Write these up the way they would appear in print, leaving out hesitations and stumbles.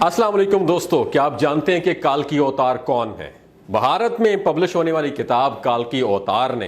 السلام علیکم دوستو، کیا آپ جانتے ہیں کہ کالکی اوتار کون ہے؟ بھارت میں پبلش ہونے والی کتاب کالکی اوتار نے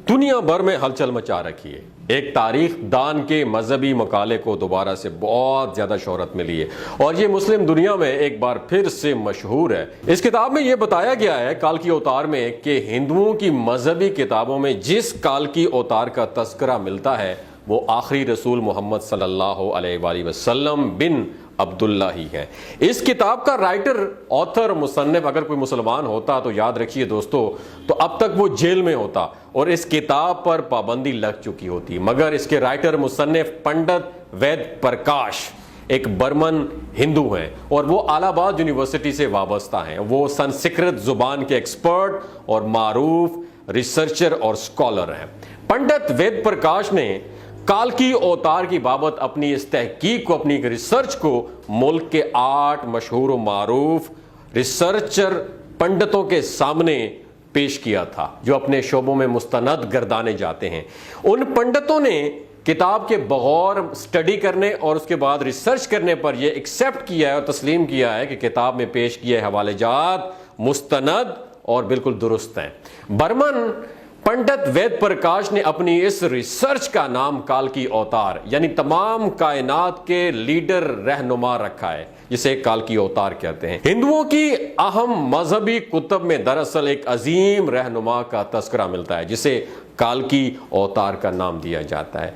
دنیا بھر میں ہلچل مچا رکھی ہے۔ ایک تاریخ دان کے مذہبی مقالے کو دوبارہ سے بہت زیادہ شہرت ملی ہے اور یہ مسلم دنیا میں ایک بار پھر سے مشہور ہے۔ اس کتاب میں یہ بتایا گیا ہے کالکی اوتار میں کہ ہندوؤں کی مذہبی کتابوں میں جس کالکی اوتار کا تذکرہ ملتا ہے وہ آخری رسول محمد صلی اللہ علیہ وآلہ وسلم بن عبداللہ ہی ہے۔ اس کتاب کا رائٹر، آتھر، مصنف اگر کوئی مسلمان ہوتا تو یاد رکھیے دوستو، تو اب تک وہ جیل میں ہوتا اور اس کتاب پر پابندی لگ چکی ہوتی، مگر اس کے رائٹر مصنف پنڈت وید پرکاش ایک برمن ہندو ہیں اور وہ الہ آباد یونیورسٹی سے وابستہ ہیں۔ وہ سنسکرت زبان کے ایکسپرٹ اور معروف ریسرچر اور اسکالر ہیں۔ پنڈت وید پرکاش نے کالکی اوتار کی بابت اپنی اس تحقیق کو، اپنی ریسرچ کو ملک کے 8 مشہور و معروف ریسرچر پنڈتوں کے سامنے پیش کیا تھا جو اپنے شعبوں میں مستند گردانے جاتے ہیں۔ ان پنڈتوں نے کتاب کے بغور سٹڈی کرنے اور اس کے بعد ریسرچ کرنے پر یہ ایکسیپٹ کیا ہے اور تسلیم کیا ہے کہ کتاب میں پیش کیے حوالے جات مستند اور بالکل درست ہیں۔ برمن پنڈت وید پرکاش نے اپنی اس ریسرچ کا نام کالکی اوتار یعنی تمام کائنات کے لیڈر رہنما رکھا ہے، جسے کالکی اوتار کہتے ہیں۔ ہندوؤں کی اہم مذہبی کتب میں دراصل ایک عظیم رہنما کا تذکرہ ملتا ہے جسے کالکی اوتار کا نام دیا جاتا ہے۔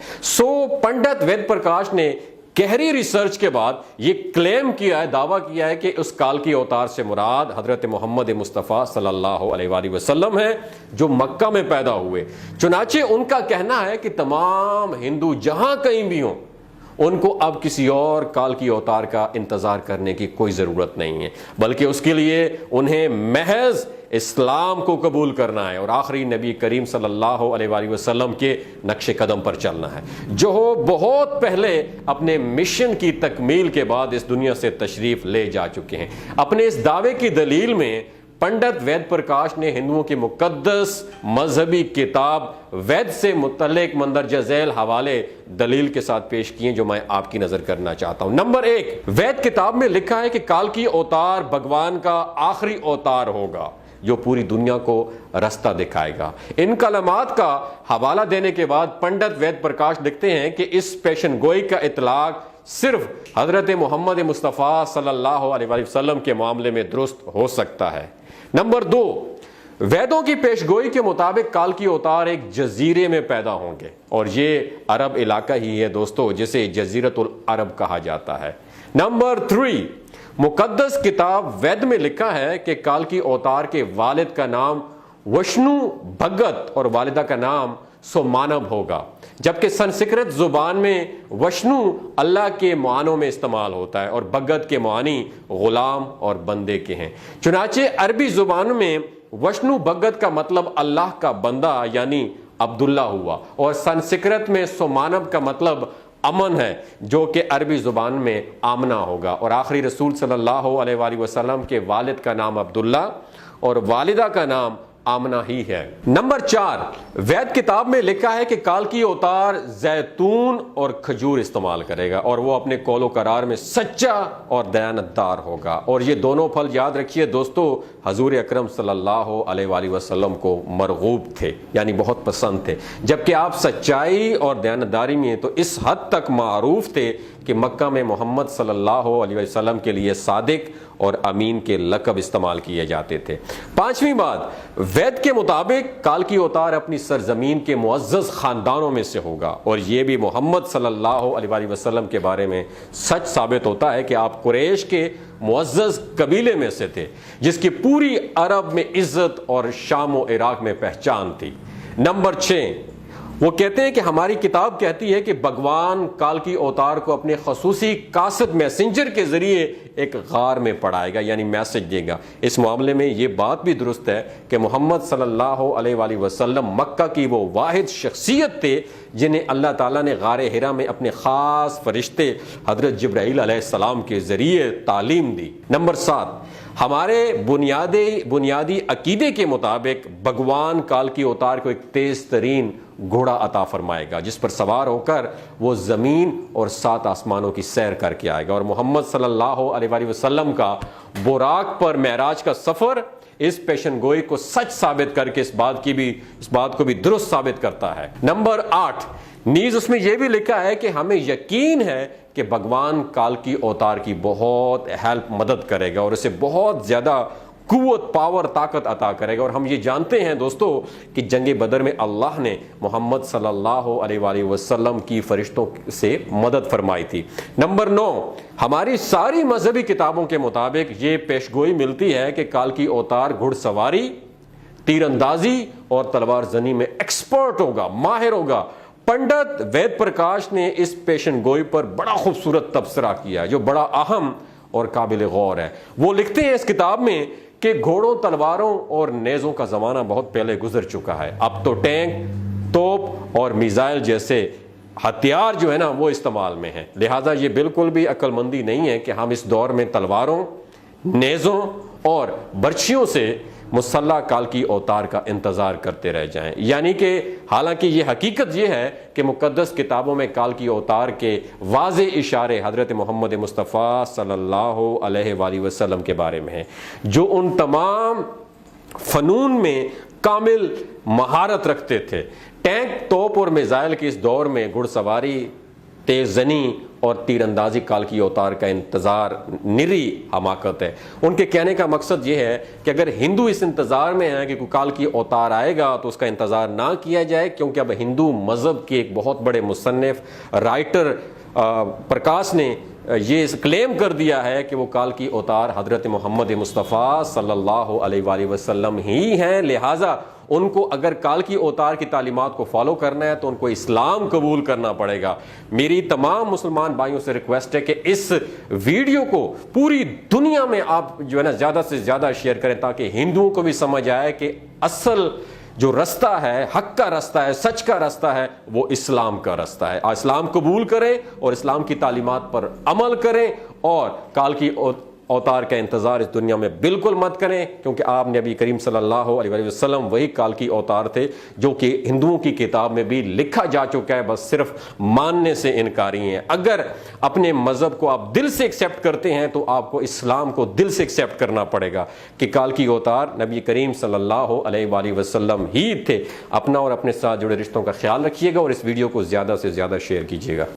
پنڈت وید پرکاش نے گہری ریسرچ کے بعد یہ کلیم کیا ہے، دعویٰ کیا ہے کہ اس کالکی اوتار سے مراد حضرت محمد مصطفیٰ صلی اللہ علیہ وآلہ وسلم ہے جو مکہ میں پیدا ہوئے۔ چنانچہ ان کا کہنا ہے کہ تمام ہندو جہاں کہیں بھی ہوں ان کو اب کسی اور کالکی اوتار کا انتظار کرنے کی کوئی ضرورت نہیں ہے، بلکہ اس کے لیے انہیں محض اسلام کو قبول کرنا ہے اور آخری نبی کریم صلی اللہ علیہ وآلہ وسلم کے نقش قدم پر چلنا ہے، جو بہت پہلے اپنے مشن کی تکمیل کے بعد اس دنیا سے تشریف لے جا چکے ہیں۔ اپنے اس دعوے کی دلیل میں پنڈت وید پرکاش نے ہندوؤں کی مقدس مذہبی کتاب وید سے متعلق مندرجہ ذیل حوالے دلیل کے ساتھ پیش کیے جو میں آپ کی نظر کرنا چاہتا ہوں۔ نمبر 1، وید کتاب میں لکھا ہے کہ کالکی اوتار بھگوان کا آخری اوتار ہوگا جو پوری دنیا کو رستہ دکھائے گا۔ ان کلمات کا حوالہ دینے کے بعد پنڈت وید پرکاش لکھتے ہیں کہ اس پیشن گوئی کا اطلاق صرف حضرت محمد مصطفیٰ صلی اللہ علیہ وآلہ وسلم کے معاملے میں درست ہو سکتا ہے۔ نمبر 2، ویدوں کی پیشگوئی کے مطابق کالکی اوتار ایک جزیرے میں پیدا ہوں گے اور یہ عرب علاقہ ہی ہے دوستو جسے جزیرۃ العرب کہا جاتا ہے۔ نمبر 3، مقدس کتاب وید میں لکھا ہے کہ کالکی اوتار کے والد کا نام وشنو بھگت اور والدہ کا نام سومانب ہوگا، جبکہ سنسکرت زبان میں وشنو اللہ کے معنوں میں استعمال ہوتا ہے اور بھگت کے معنی غلام اور بندے کے ہیں۔ چنانچہ عربی زبان میں وشنو بھگت کا مطلب اللہ کا بندہ یعنی عبداللہ ہوا اور سنسکرت میں سومانب کا مطلب امن ہے جو کہ عربی زبان میں آمنہ ہوگا، اور آخری رسول صلی اللہ علیہ وآلہ وسلم کے والد کا نام عبداللہ اور والدہ کا نام آمنہ ہی ہے۔ نمبر 4، وید کتاب میں لکھا ہے کہ کالکی اوتار زیتون اور کھجور استعمال کرے گا اور وہ اپنے قول و قرار میں سچا اور دیانتدار ہوگا، اور یہ دونوں پھل یاد رکھیے دوستو حضور اکرم صلی اللہ علیہ وآلہ وسلم کو مرغوب تھے یعنی بہت پسند تھے، جبکہ آپ سچائی اور دیانتداری میں تو اس حد تک معروف تھے کہ مکہ میں محمد صلی اللہ علیہ وسلم کے لیے صادق اور امین کے لقب استعمال کیے جاتے تھے۔ 5ویں بات، وید کے مطابق کالکی اوتار اپنی سرزمین کے معزز خاندانوں میں سے ہوگا اور یہ بھی محمد صلی اللہ علیہ وآلہ وسلم کے بارے میں سچ ثابت ہوتا ہے کہ آپ قریش کے معزز قبیلے میں سے تھے جس کی پوری عرب میں عزت اور شام و عراق میں پہچان تھی۔ نمبر 6، وہ کہتے ہیں کہ ہماری کتاب کہتی ہے کہ بھگوان کالکی اوتار کو اپنے خصوصی قاصد میسنجر کے ذریعے ایک غار میں پڑھائے گا یعنی میسج دے گا۔ اس معاملے میں یہ بات بھی درست ہے کہ محمد صلی اللہ علیہ وآلہ وسلم مکہ کی وہ واحد شخصیت تھے جنہیں اللہ تعالیٰ نے غار حرا میں اپنے خاص فرشتے حضرت جبرائیل علیہ السلام کے ذریعے تعلیم دی۔ نمبر 7، ہمارے بنیادی عقیدے کے مطابق بھگوان کالکی اوتار کو ایک تیز ترین گھوڑا عطا فرمائے گا جس پر سوار ہو کر وہ زمین اور 7 آسمانوں کی سیر کر کے آئے گا۔ اور محمد صلی اللہ علیہ وآلہ وسلم کا براق پر معراج کا سفر اس پیشن گوئی کو سچ ثابت کر کے اس بات کو بھی درست ثابت کرتا ہے۔ نمبر 8، نیز اس میں یہ بھی لکھا ہے کہ ہمیں یقین ہے کہ بھگوان کالکی اوتار کی بہت ہیلپ مدد کرے گا اور اسے بہت زیادہ قوت، پاور، طاقت عطا کرے گا۔ اور ہم یہ جانتے ہیں دوستو کہ جنگ بدر میں اللہ نے محمد صلی اللہ علیہ وآلہ وسلم کی فرشتوں سے مدد فرمائی تھی۔ نمبر 9، ہماری ساری مذہبی کتابوں کے مطابق یہ پیشگوئی ملتی ہے کہ کالکی اوتار گھڑ سواری، تیر اندازی اور تلوار زنی میں ایکسپرٹ ہوگا، ماہر ہوگا۔ پنڈت وید پرکاش نے اس پیشن گوئی پر بڑا خوبصورت تبصرہ کیا جو بڑا اہم اور قابل غور ہے۔ وہ لکھتے ہیں اس کتاب میں کہ گھوڑوں، تلواروں اور نیزوں کا زمانہ بہت پہلے گزر چکا ہے، اب تو ٹینک، توپ اور میزائل جیسے ہتھیار جو ہے نا وہ استعمال میں ہیں۔ لہٰذا یہ بالکل بھی عقل مندی نہیں ہے کہ ہم اس دور میں تلواروں، نیزوں اور برچھیوں سے مسلح کالکی اوتار کا انتظار کرتے رہ جائیں۔ یعنی کہ حالانکہ یہ حقیقت یہ ہے کہ مقدس کتابوں میں کالکی اوتار کے واضح اشارے حضرت محمد مصطفیٰ صلی اللہ علیہ وآلہ وسلم کے بارے میں ہیں جو ان تمام فنون میں کامل مہارت رکھتے تھے۔ ٹینک، توپ اور میزائل کے اس دور میں گھڑ سواری، تیز زنی اور تیر اندازی کالکی اوتار کا انتظار نری حماقت ہے۔ ان کے کہنے کا مقصد یہ ہے کہ اگر ہندو اس انتظار میں ہیں کہ کوئی کالکی اوتار آئے گا تو اس کا انتظار نہ کیا جائے، کیونکہ اب ہندو مذہب کے ایک بہت بڑے مصنف رائٹر پرکاش نے یہ کلیم کر دیا ہے کہ وہ کالکی اوتار حضرت محمد مصطفیٰ صلی اللہ علیہ وآلہ وسلم ہی ہیں۔ لہٰذا ان کو اگر کالکی اوتار کی تعلیمات کو فالو کرنا ہے تو ان کو اسلام قبول کرنا پڑے گا۔ میری تمام مسلمان بھائیوں سے ریکویسٹ ہے کہ اس ویڈیو کو پوری دنیا میں آپ جو ہے نا زیادہ سے زیادہ شیئر کریں تاکہ ہندوؤں کو بھی سمجھ آئے کہ اصل جو رستہ ہے، حق کا رستہ ہے، سچ کا رستہ ہے، وہ اسلام کا رستہ ہے۔ اسلام قبول کریں اور اسلام کی تعلیمات پر عمل کریں اور کالکی اوتار کا انتظار اس دنیا میں بالکل مت کریں، کیونکہ آپ نبی کریم صلی اللہ علیہ وآلہ وسلم وہی کالکی اوتار تھے جو کہ ہندوؤں کی کتاب میں بھی لکھا جا چکا ہے، بس صرف ماننے سے انکاری ہیں۔ اگر اپنے مذہب کو آپ دل سے ایکسیپٹ کرتے ہیں تو آپ کو اسلام کو دل سے ایکسیپٹ کرنا پڑے گا کہ کالکی اوتار نبی کریم صلی اللہ علیہ وآلہ وسلم ہی تھے۔ اپنا اور اپنے ساتھ جڑے رشتوں کا خیال رکھیے گا اور اس ویڈیو کو زیادہ سے زیادہ شیئر کیجیے گا۔